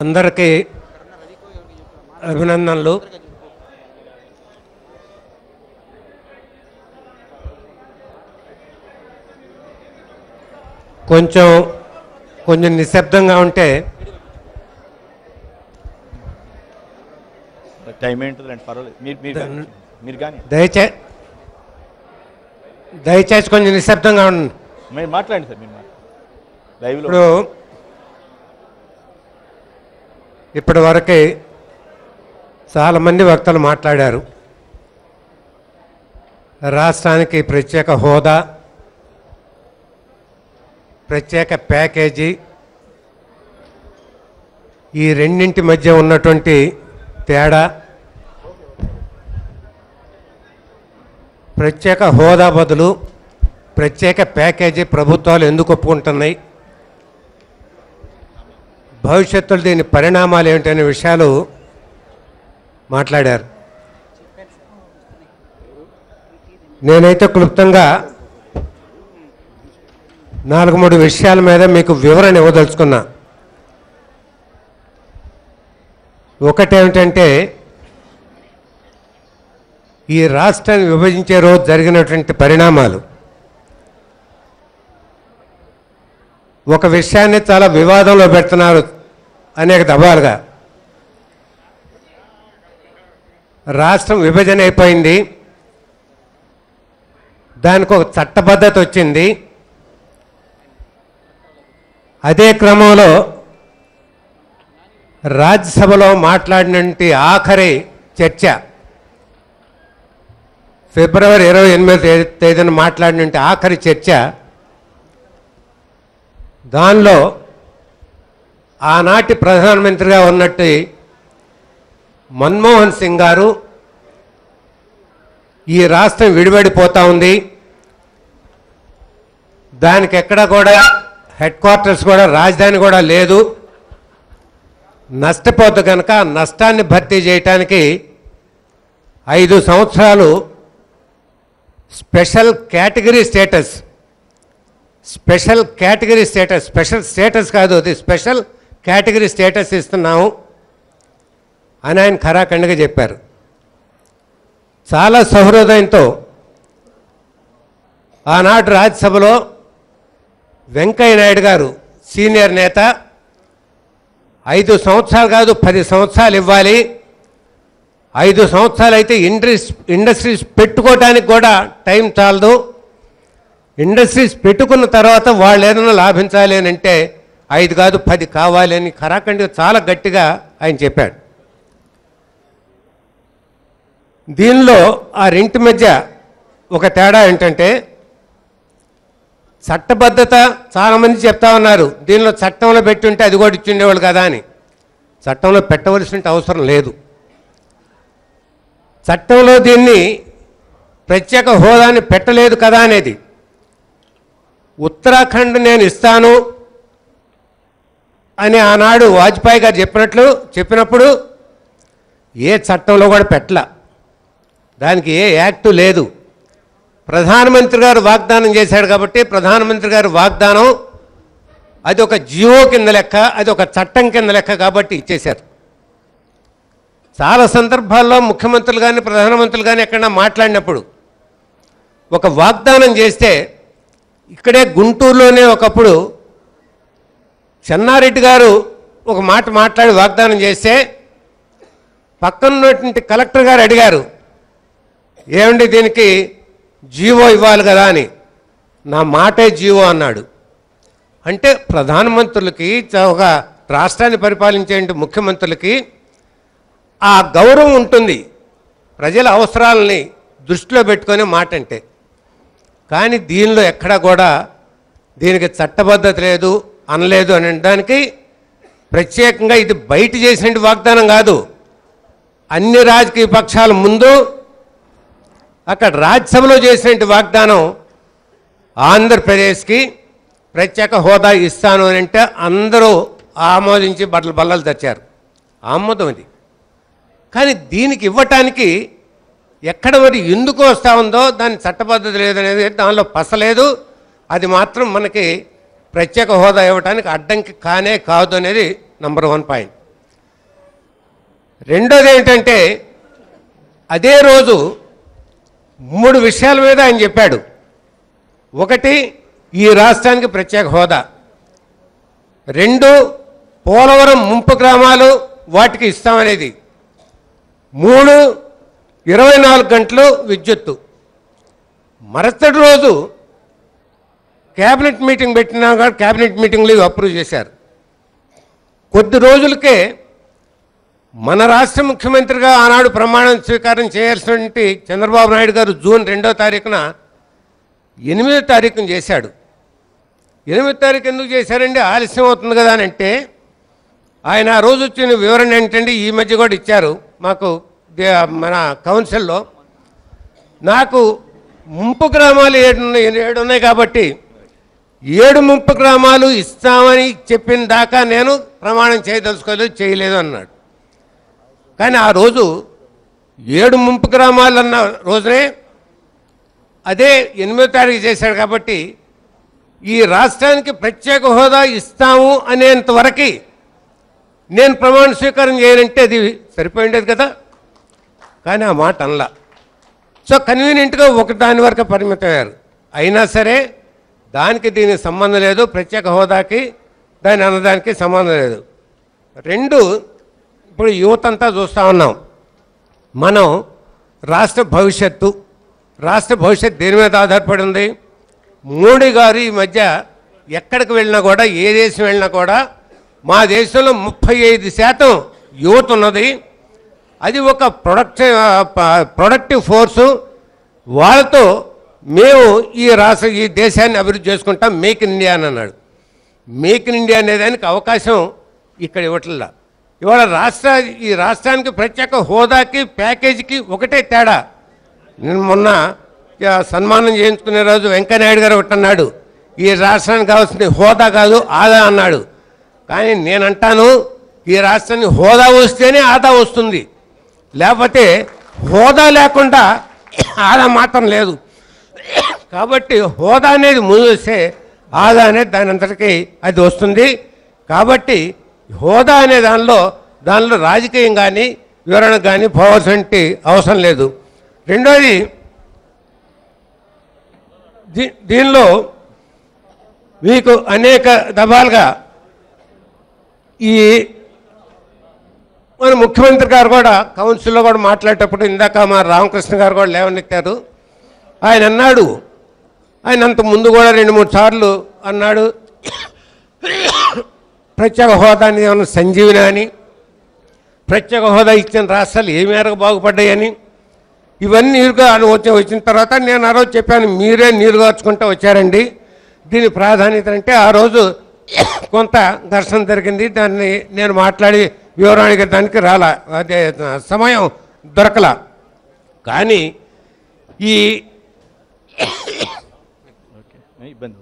అందరికీ అభినందనలు. కొంచెం నిశ్శబ్దంగా ఉంటే టైం ఏంటంటే పర్వాలేదు. మీరు కానీ దయచేసి కొంచెం నిశ్శబ్దంగా ఉండండి. మీరు మాట్లాడండి సార్. మీరు లైవ్లో ఇప్పటి వరకే చాలామంది వక్తలు మాట్లాడారు. రాష్ట్రానికి ప్రత్యేక హోదా, ప్రత్యేక ప్యాకేజీ, ఈ రెండింటి మధ్య ఉన్నటువంటి తేడా, ప్రత్యేక హోదా బదులు ప్రత్యేక ప్యాకేజీ ప్రభుత్వాలు ఎందుకు ఒప్పుకుంటున్నాయి, భవిష్యత్తులో దీని పరిణామాలు ఏమిటనే విషయాలు మాట్లాడారు. నేనైతే క్లుప్తంగా 4-3 విషయాల మీద మీకు వివరణ ఇవ్వదలుచుకున్నా. ఒకటేమిటంటే, ఈ రాష్ట్రాన్ని విభజించే రోజు జరిగినటువంటి పరిణామాలు. ఒక విషయాన్ని చాలా వివాదంలో పెడుతున్నారు అనేక దఫాలుగా. రాష్ట్రం విభజన అయిపోయింది, దానికి ఒక చట్టబద్ధత వచ్చింది. అదే క్రమంలో రాజ్యసభలో మాట్లాడినటువంటి ఆఖరి చర్చ, ఫిబ్రవరి 28వ తేదీన మాట్లాడినటువంటి ఆఖరి చర్చ, దానిలో ఆనాటి ప్రధానమంత్రిగా ఉన్నట్టు మన్మోహన్ సింగ్ గారు ఈ రాష్ట్రం విడిపడిపోతూ ఉంది, దానికి ఎక్కడ కూడా హెడ్ క్వార్టర్స్ కూడా, రాజధాని కూడా లేదు, నష్టపోద్దు కనుక నష్టాన్ని భర్తీ చేయటానికి 5 సంవత్సరాలు special category status special status కాదు, అది స్పెషల్ కేటగిరీ స్టేటస్ ఇస్తున్నాము అని ఆయన ఖరాఖండిగా చెప్పారు. చాలా సహృదయంతో ఆనాడు రాజ్యసభలో వెంకయ్య నాయుడు గారు, సీనియర్ నేత, 5 సంవత్సరాలు కాదు 10 సంవత్సరాలు ఇవ్వాలి, 5 సంవత్సరాలు అయితే ఇండస్ట్రీస్ పెట్టుకోవటానికి కూడా టైం చాలదు, ఇండస్ట్రీస్ పెట్టుకున్న తర్వాత వాళ్ళు ఏదైనా లాభించాలి అని అంటే 5 కాదు 10 కావాలి అని ఖరాఖండిగా చాలా గట్టిగా ఆయన చెప్పాడు. దీనిలో ఆ రెంటి మధ్య ఒక తేడా ఏంటంటే, చట్టబద్ధత చాలామంది చెప్తా ఉన్నారు, దీనిలో చట్టంలో పెట్టుంటే అది కూడా ఇచ్చిండేవాళ్ళు కదా అని. చట్టంలో పెట్టవలసిన అవసరం లేదు. చట్టంలో దీన్ని ప్రత్యేక హోదాని పెట్టలేదు కదా అనేది. ఉత్తరాఖండ్ నేను ఇస్తాను అని ఆనాడు వాజ్పేయి గారు చెప్పినప్పుడు ఏ చట్టంలో కూడా పెట్టలా, దానికి ఏ యాక్టు లేదు. ప్రధానమంత్రి గారు వాగ్దానం చేశాడు కాబట్టి ప్రధానమంత్రి గారు వాగ్దానం అది ఒక జియో కింద లెక్క, అది ఒక చట్టం కింద లెక్క కాబట్టి ఇచ్చేశారు. చాలా సందర్భాల్లో ముఖ్యమంత్రులు కానీ ప్రధానమంత్రులు కానీ ఎక్కడన్నా మాట్లాడినప్పుడు ఒక వాగ్దానం చేస్తే, ఇక్కడే గుంటూరులోనే ఒకప్పుడు చెన్నారెడ్డి గారు ఒక మాట మాట్లాడి వాగ్దానం చేస్తే పక్కనున్నటువంటి కలెక్టర్ గారు అడిగారు, ఏమండి దీనికి జీవో ఇవ్వాలి కదా అని. నా మాటే జీవో అన్నాడు. అంటే ప్రధానమంత్రులకి, ఒక రాష్ట్రాన్ని పరిపాలించే ముఖ్యమంత్రులకి ఆ గౌరవం ఉంటుంది, ప్రజల అవసరాలని దృష్టిలో పెట్టుకునే మాట అంటే. కానీ దీనిలో ఎక్కడా కూడా దీనికి చట్టబద్ధత లేదు అనలేదు అని అనడానికి ప్రత్యేకంగా ఇది బయట చేసిన వాగ్దానం కాదు. అన్ని రాజకీయ పక్షాల ముందు అక్కడ రాజ్యసభలో చేసిన వాగ్దానం, ఆంధ్రప్రదేశ్కి ప్రత్యేక హోదా ఇస్తాను అని అంటే అందరూ ఆమోదించి బల్లలు తెచ్చారు. ఆమోదం అది. కానీ దీనికి ఇవ్వటానికి ఎక్కడ మరి ఎందుకు వస్తూ ఉందో దాని చట్టబద్ధత లేదనేది దానిలో పసలేదు. అది మాత్రం మనకి ప్రత్యేక హోదా ఇవ్వడానికి అడ్డంకి కానే కాదు అనేది నంబర్ 1 పాయింట్. రెండోది ఏంటంటే అదే రోజు 3 విషయాల మీద ఆయన చెప్పాడు. ఒకటి, ఈ రాష్ట్రానికి ప్రత్యేక హోదా. 2, పోలవరం ముంపు గ్రామాలు వాటికి ఇస్తామనేది. 3, 24 గంటలు విద్యుత్తు. మరుసటి రోజు క్యాబినెట్ మీటింగ్ పెట్టినా కూడా క్యాబినెట్ మీటింగ్లో ఇవి అప్రూవ్ చేశారు. కొద్ది రోజులకే మన రాష్ట్ర ముఖ్యమంత్రిగా ఆనాడు ప్రమాణ స్వీకారం చేయాల్సినటువంటి చంద్రబాబు నాయుడు గారు జూన్ 2వ తారీఖున 8వ తారీఖున చేశాడు. 8వ తారీఖు ఎందుకు చేశారండి? ఆలస్యం అవుతుంది కదా అని అంటే, ఆయన ఆ రోజు వచ్చిన వివరణ ఏంటంటే, ఈ మధ్య కూడా ఇచ్చారు మాకు మన కౌన్సిల్లో, నాకు ముంపు గ్రామాలు 7 ఉన్నాయి కాబట్టి 7 ముంపు గ్రామాలు ఇస్తామని చెప్పిన దాకా నేను ప్రమాణం చేయలేదు అన్నాడు. కానీ ఆ రోజు 7 ముంపు గ్రామాలు అన్న రోజునే అదే 8వ తారీఖు చేశాడు. కాబట్టి ఈ రాష్ట్రానికి ప్రత్యేక హోదా ఇస్తాము అనేంతవరకు నేను ప్రమాణ స్వీకారం చేయాలంటే అది సరిపోయిండేది కదా. కానీ ఆ మాట అనలా. సో కన్వీనియంట్గా దాని వరకు పరిమితమయ్యారు. అయినా సరే దానికి దీనికి సంబంధం లేదు, ప్రత్యేక హోదాకి దాని అన్నదానికి సంబంధం లేదు. 2, ఇప్పుడు యువత అంతా చూస్తూ ఉన్నాం. మనం రాష్ట్ర భవిష్యత్తు దేని మీద ఆధారపడి ఉంది? మోడీ గారు ఈ మధ్య ఎక్కడికి వెళ్ళినా కూడా, ఏ దేశం వెళ్ళినా కూడా, మా దేశంలో 35% యువత ఉన్నది, అది ఒక ప్రొడక్టివ్ ఫోర్సు, వాళ్ళతో మేము ఈ దేశాన్ని అభివృద్ధి చేసుకుంటాం, మేక్ ఇన్ ఇండియా అని అన్నాడు. మేక్ ఇన్ ఇండియా అనేదానికి అవకాశం ఇక్కడ ఇవ్వట్లా. ఇవాళ ఈ రాష్ట్రానికి ప్రత్యేక హోదాకి ప్యాకేజీకి ఒకటే తేడా. నేను మొన్న సన్మానం చేయించుకునే రోజు వెంకయ్యనాయుడు గారు ఒకటి అన్నాడు, ఈ రాష్ట్రానికి కావాల్సిన హోదా కాదు ఆదా అన్నాడు. కానీ నేనంటాను, ఈ రాష్ట్రానికి హోదా వస్తేనే ఆదా వస్తుంది, లేకపోతే హోదా లేకుండా ఆదా మాత్రం లేదు. కాబట్టి హోదా అనేది ముందు వస్తే ఆదా అనేది దాని అంతటికీ అది వస్తుంది. కాబట్టి హోదా అనే దానిలో రాజకీయం కానీ వివరణ కానీ పోవాల్సిన అవసరం లేదు. రెండోది, దీనిలో మీకు అనేక దఫాలుగా ఈ మన ముఖ్యమంత్రి గారు కూడా కౌన్సిల్లో కూడా మాట్లాడేటప్పుడు ఇందాక మా రామకృష్ణ గారు కూడా లేవనెత్తారు. ఆయన అన్నాడు, ఆయన అంత ముందు కూడా 2-3 సార్లు అన్నాడు, ప్రత్యేక హోదాని ఏమన్నా సంజీవిని అని, ప్రత్యేక హోదా ఇచ్చిన రాష్ట్రాలు ఏ మేరకు బాగుపడ్డాయని. ఇవన్నీ నీరుగా వచ్చిన తర్వాత నేను ఆ రోజు చెప్పాను, మీరే నీరు గార్చుకుంటూ వచ్చారండి, దీని ప్రాధాన్యత అంటే ఆ రోజు కొంత ఘర్షణ జరిగింది. దాన్ని నేను మాట్లాడి వివరానికి దానికి రాలా, అదే సమయం దొరకలా. కానీ ఈ ఇబ్బంది